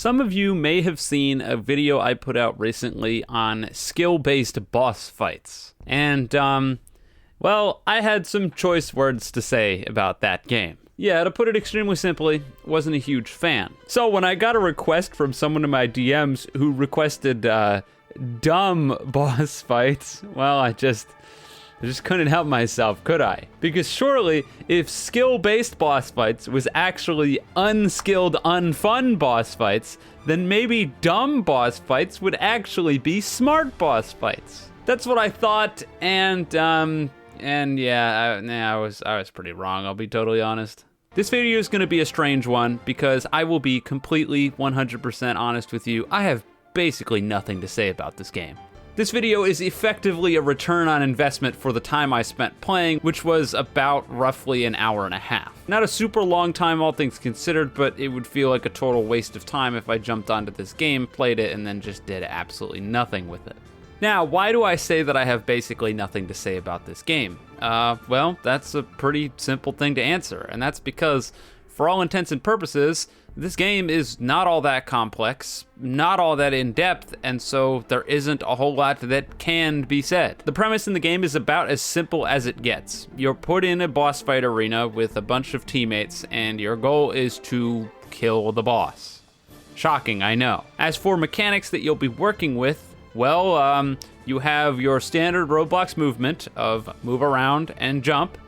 Some of you may have seen a video I put out recently on skill-based boss fights. And, well, I had some choice words to say about that game. Yeah, to put it extremely simply, wasn't a huge fan. So when I got a request from someone in my DMs who requested, dumb boss fights, well, I just couldn't help myself, could I? Because surely, if skill-based boss fights was actually unskilled, unfun boss fights, then maybe dumb boss fights would actually be smart boss fights. That's what I thought, and yeah, I was pretty wrong, I'll be totally honest. This video is gonna be a strange one, because I will be completely 100% honest with you. I have basically nothing to say about this game. This video is effectively a return on investment for the time I spent playing, which was about roughly an hour and a half. Not a super long time, all things considered, but it would feel like a total waste of time if I jumped onto this game, played it, and then just did absolutely nothing with it. Now, why do I say that I have basically nothing to say about this game? Well, that's a pretty simple thing to answer, and that's because, for all intents and purposes, this game is not all that complex, not all that in-depth, and so there isn't a whole lot that can be said. The premise in the game is about as simple as it gets. You're put in a boss fight arena with a bunch of teammates, and your goal is to kill the boss. Shocking, I know. As for mechanics that you'll be working with, well, you have your standard Roblox movement of move around and jump.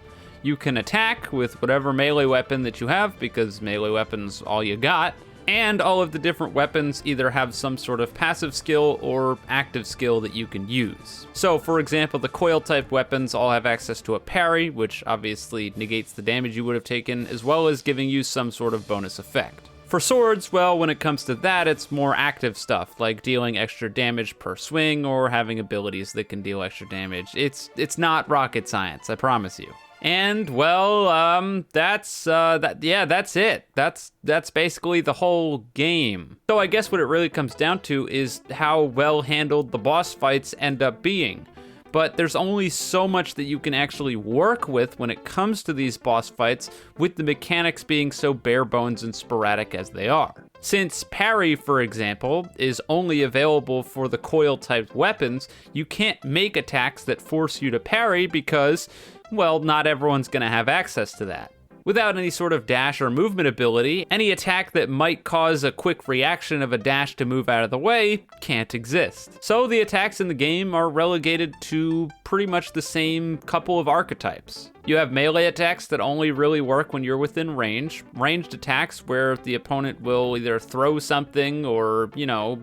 You can attack with whatever melee weapon that you have, because melee weapon's all you got. And all of the different weapons either have some sort of passive skill or active skill that you can use. So, for example, the coil-type weapons all have access to a parry, which obviously negates the damage you would have taken, as well as giving you some sort of bonus effect. For swords, well, when it comes to that, it's more active stuff, like dealing extra damage per swing or having abilities that can deal extra damage. It's not rocket science, I promise you. And, well, that's it. That's basically the whole game. So I guess what it really comes down to is how well handled the boss fights end up being. But there's only so much that you can actually work with when it comes to these boss fights, with the mechanics being so bare bones and sporadic as they are. Since parry, for example, is only available for the coil-type weapons, you can't make attacks that force you to parry because, well, not everyone's gonna have access to that. Without any sort of dash or movement ability, any attack that might cause a quick reaction of a dash to move out of the way can't exist. So the attacks in the game are relegated to pretty much the same couple of archetypes. You have melee attacks that only really work when you're within range, ranged attacks where the opponent will either throw something or,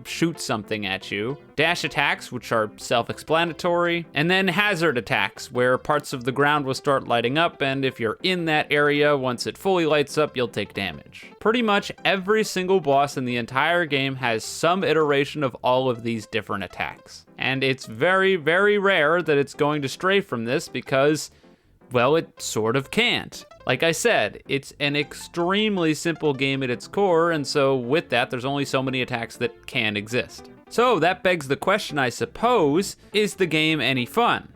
shoot something at you, dash attacks, which are self-explanatory, and then hazard attacks, where parts of the ground will start lighting up, and if you're in that area, once it fully lights up, you'll take damage. Pretty much every single boss in the entire game has some iteration of all of these different attacks. And it's very, very rare that it's going to stray from this because, well, it sort of can't. Like I said, it's an extremely simple game at its core, and so with that, there's only so many attacks that can exist. So that begs the question, I suppose, is the game any fun?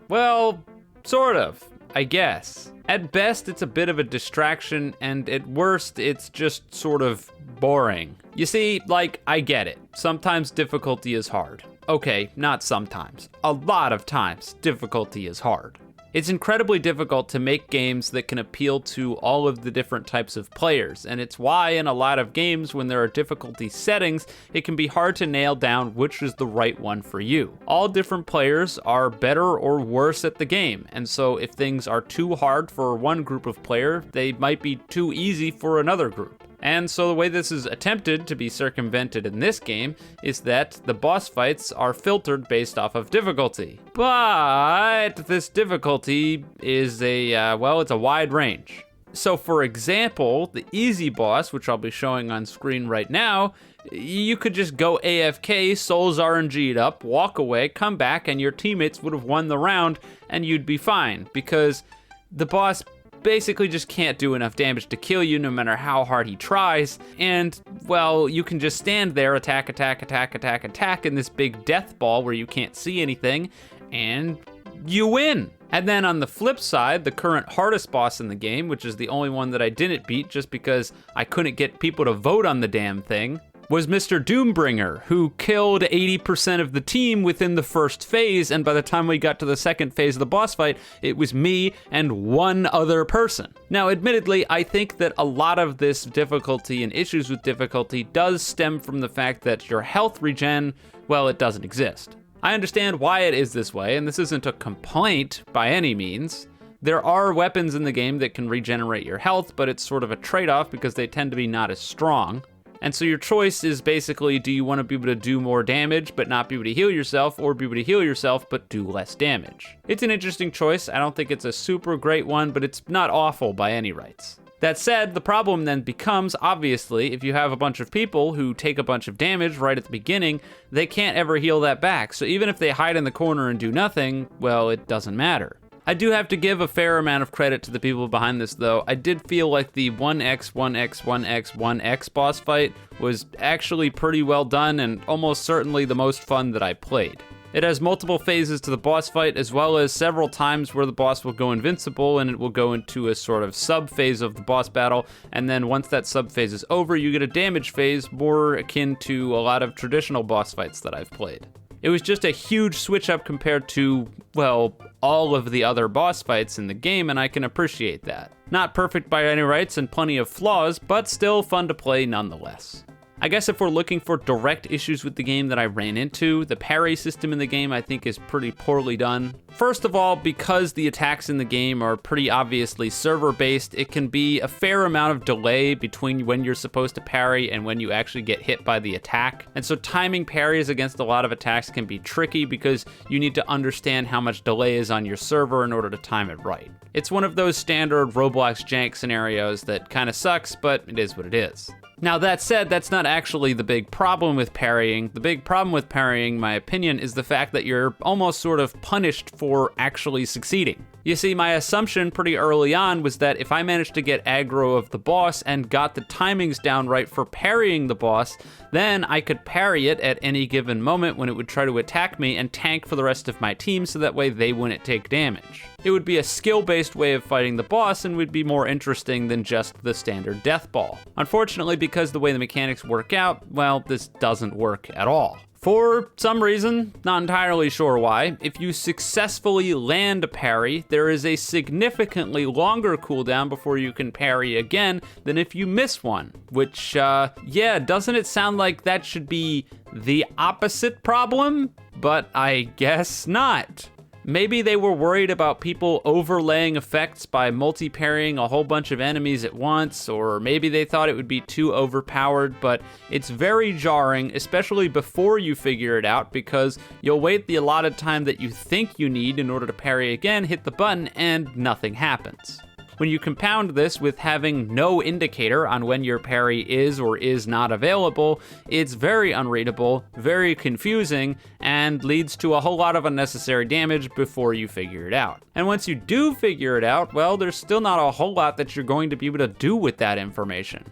Well, sort of, I guess. At best, it's a bit of a distraction, and at worst, it's just sort of boring. You see, I get it. Sometimes difficulty is hard. Okay, not sometimes. A lot of times, difficulty is hard. It's incredibly difficult to make games that can appeal to all of the different types of players, and it's why in a lot of games, when there are difficulty settings, it can be hard to nail down which is the right one for you. All different players are better or worse at the game, and so if things are too hard for one group of player, they might be too easy for another group. And so the way this is attempted to be circumvented in this game is that the boss fights are filtered based off of difficulty. But this difficulty is it's a wide range. So for example, the easy boss, which I'll be showing on screen right now, you could just go AFK, souls RNG'd up, walk away, come back, and your teammates would have won the round, and you'd be fine, because the boss basically just can't do enough damage to kill you no matter how hard he tries, and, well, you can just stand there, attack in this big death ball where you can't see anything, and you win. And then on the flip side, the current hardest boss in the game, which is the only one that I didn't beat just because I couldn't get people to vote on the damn thing, was Mr. Doombringer, who killed 80% of the team within the first phase, and by the time we got to the second phase of the boss fight, it was me and one other person. Now, admittedly, I think that a lot of this difficulty and issues with difficulty does stem from the fact that your health regen, well, it doesn't exist. I understand why it is this way, and this isn't a complaint by any means. There are weapons in the game that can regenerate your health, but it's sort of a trade-off because they tend to be not as strong. And so your choice is basically, do you want to be able to do more damage but not be able to heal yourself, or be able to heal yourself but do less damage? It's an interesting choice. I don't think it's a super great one, but it's not awful by any rights. That said, the problem then becomes, obviously, if you have a bunch of people who take a bunch of damage right at the beginning, they can't ever heal that back. So even if they hide in the corner and do nothing, well, it doesn't matter. I do have to give a fair amount of credit to the people behind this, though. I did feel like the 1x, 1x, 1x, 1x boss fight was actually pretty well done and almost certainly the most fun that I played. It has multiple phases to the boss fight, as well as several times where the boss will go invincible and it will go into a sort of sub-phase of the boss battle, and then once that sub-phase is over, you get a damage phase more akin to a lot of traditional boss fights that I've played. It was just a huge switch up compared to, well, all of the other boss fights in the game, and I can appreciate that. Not perfect by any rights and plenty of flaws, but still fun to play nonetheless. I guess if we're looking for direct issues with the game that I ran into, the parry system in the game I think is pretty poorly done. First of all, because the attacks in the game are pretty obviously server-based, it can be a fair amount of delay between when you're supposed to parry and when you actually get hit by the attack. And so timing parries against a lot of attacks can be tricky because you need to understand how much delay is on your server in order to time it right. It's one of those standard Roblox jank scenarios that kind of sucks, but it is what it is. Now that said, that's not actually the big problem with parrying. The big problem with parrying, in my opinion, is the fact that you're almost sort of punished for actually succeeding. You see, my assumption pretty early on was that if I managed to get aggro of the boss and got the timings down right for parrying the boss, then I could parry it at any given moment when it would try to attack me and tank for the rest of my team so that way they wouldn't take damage. It would be a skill-based way of fighting the boss and would be more interesting than just the standard death ball. Unfortunately, because the way the mechanics work out, well, this doesn't work at all. For some reason, not entirely sure why, if you successfully land a parry, there is a significantly longer cooldown before you can parry again than if you miss one. Which, yeah, doesn't it sound like that should be the opposite problem? But I guess not. Maybe they were worried about people overlaying effects by multi-parrying a whole bunch of enemies at once, or maybe they thought it would be too overpowered, but it's very jarring, especially before you figure it out, because you'll wait the allotted time that you think you need in order to parry again, hit the button, and nothing happens. When you compound this with having no indicator on when your parry is or is not available, it's very unreadable, very confusing, and leads to a whole lot of unnecessary damage before you figure it out. And once you do figure it out, well, there's still not a whole lot that you're going to be able to do with that information.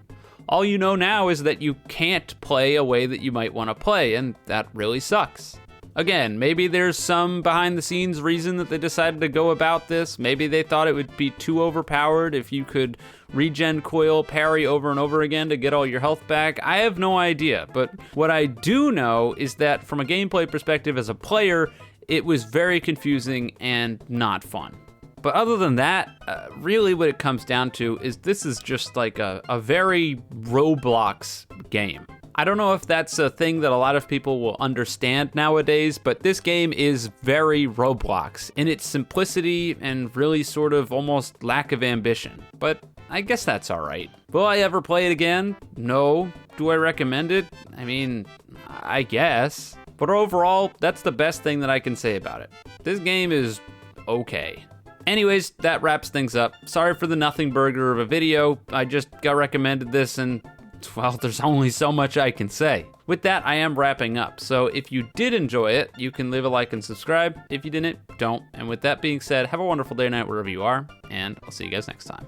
All you know now is that you can't play a way that you might want to play, and that really sucks. Again, maybe there's some behind the scenes reason that they decided to go about this. Maybe they thought it would be too overpowered if you could regen coil parry over and over again to get all your health back. I have no idea, but what I do know is that from a gameplay perspective as a player, it was very confusing and not fun. But other than that, really what it comes down to is this is just like a very Roblox game. I don't know if that's a thing that a lot of people will understand nowadays, but this game is very Roblox in its simplicity and really sort of almost lack of ambition. But I guess that's all right. Will I ever play it again? No. Do I recommend it? I mean, I guess. But overall, that's the best thing that I can say about it. This game is okay. Anyways, that wraps things up. Sorry for the nothing burger of a video. I just got recommended this and, well, there's only so much I can say. With that, I am wrapping up. So if you did enjoy it, you can leave a like and subscribe. If you didn't, don't. And with that being said, have a wonderful day or night wherever you are, and I'll see you guys next time.